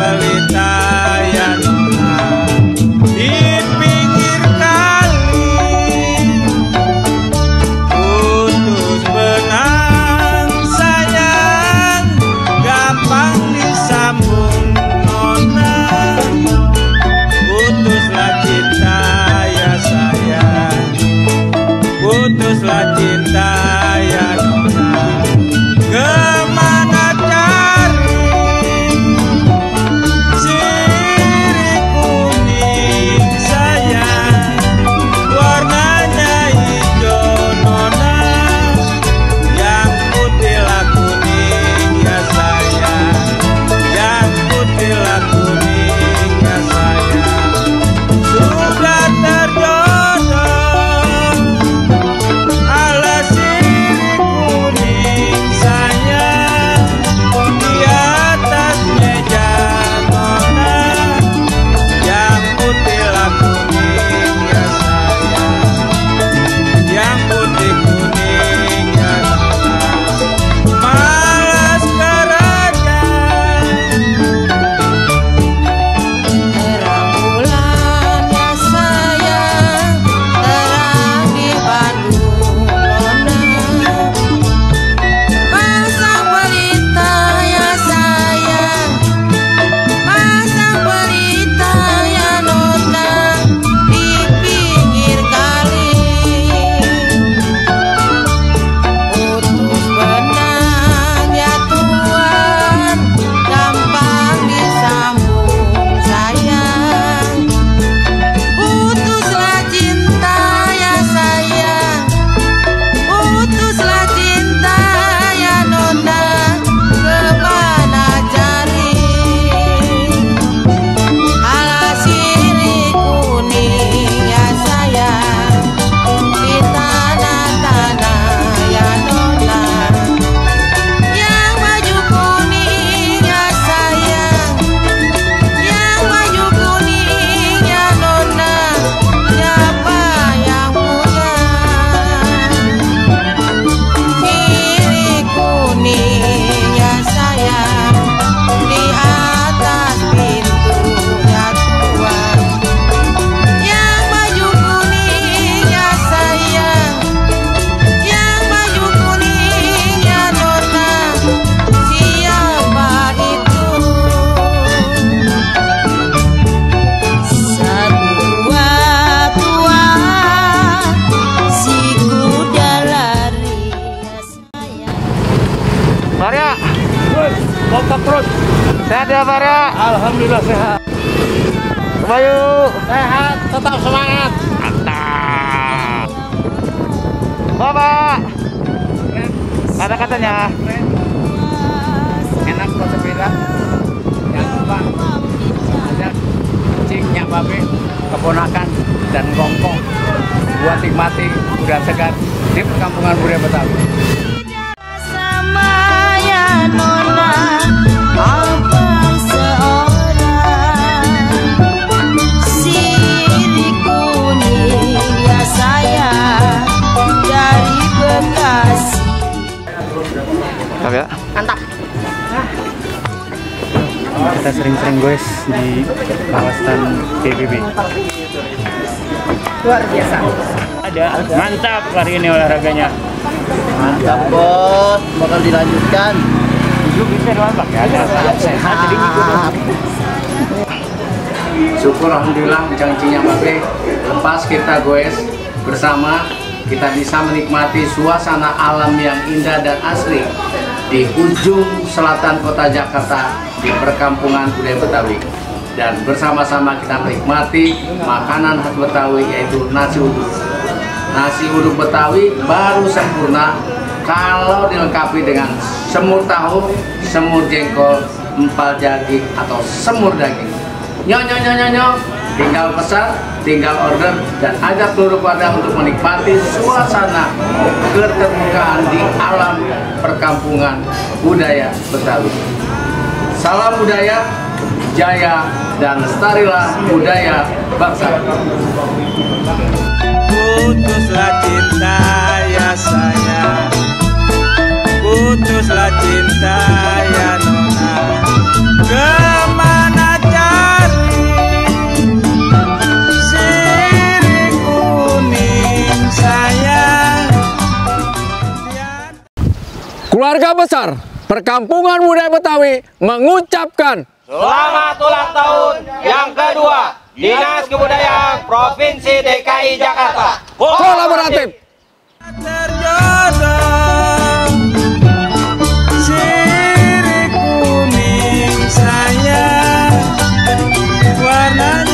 pelita ya nona, di pinggir kali putus benang sayang, gampang disambung nona. Putuslah cinta ya sayang, putuslah cinta ya nona. Kemana cari sirih kuning sayang, warnanya hijau nona, yang putihlah kuning ya sayang, yang putihlah kuning ya sayang. Sudah terjodoh ala sirih kuning sayang, di atas meja nona, yang putihlah kuning ya sayang, yang putih kuning ya nona. Malas kerajaan Terang bulan ya sayang, terang di Bandung nona. Pasang pelita ya sayang, pasang pelita ya nona, di pinggir kali. Putus benang ya tuan, gampang disambung sayang. Putuslah cinta ya sayang, putuslah cinta ya nona. Kemana cari ala sirih kuning ya sayang, di tanah-tanah ya nona. Yang baju kuning ya sayang, yang baju kuning ya nona, siapa yang punya sirih kuning ya sayang, di atas pintu ya tuan. Yang baju kuning ya sayang, yang baju kuning ya nona, siapa itu? Sadua tua si kuda lari ya sayang. Maria, Kompak terus. sehat ya Maria? Alhamdulillah sehat. Bayu, Sehat, tetap semangat. mantap. Bapak, ada katanya. Enak kok sepeda. Jangan lupa ajak cingnya babe, keponakan dan ngongkong buat nikmati udara segar di perkampungan budaya Betawi. Sama ya nona, abang seorang sirih kuning ya sayang, dari Bekasi. Mantap ya. Mantap. Kita sering-sering guys di kawasan PBB. Luar biasa. Ada, mantap hari ini olahraganya. Mantap bos, bakal dilanjutkan. Dulu bisa doang Pak ya, ada sehat jadi ngikut. Syukur alhamdulillah cangcingnya babe. Lepas kita goes bersama, kita bisa menikmati suasana alam yang indah dan asri di ujung selatan kota Jakarta di perkampungan budaya Betawi. Dan bersama-sama kita menikmati makanan khas Betawi yaitu nasi uduk. Nasi uduk Betawi baru sempurna kalau dilengkapi dengan semur tahu, semur jengkol, empal daging atau semur daging. Nyo, tinggal pesan, tinggal order, dan ajak seluruh keluarga untuk menikmati suasana keterbukaan di alam perkampungan budaya Betawi. Salam budaya, jaya, dan lestarilah budaya bangsa. Putuslah cinta ya sayang, putuslah cinta ya nona, kemana Keluarga besar Perkampungan Budaya Betawi mengucapkan selamat ulang tahun yang kedua Dinas Kebudayaan Provinsi DKI Jakarta. kolaboratif. Terjodoh sirih kuning sayang warnanya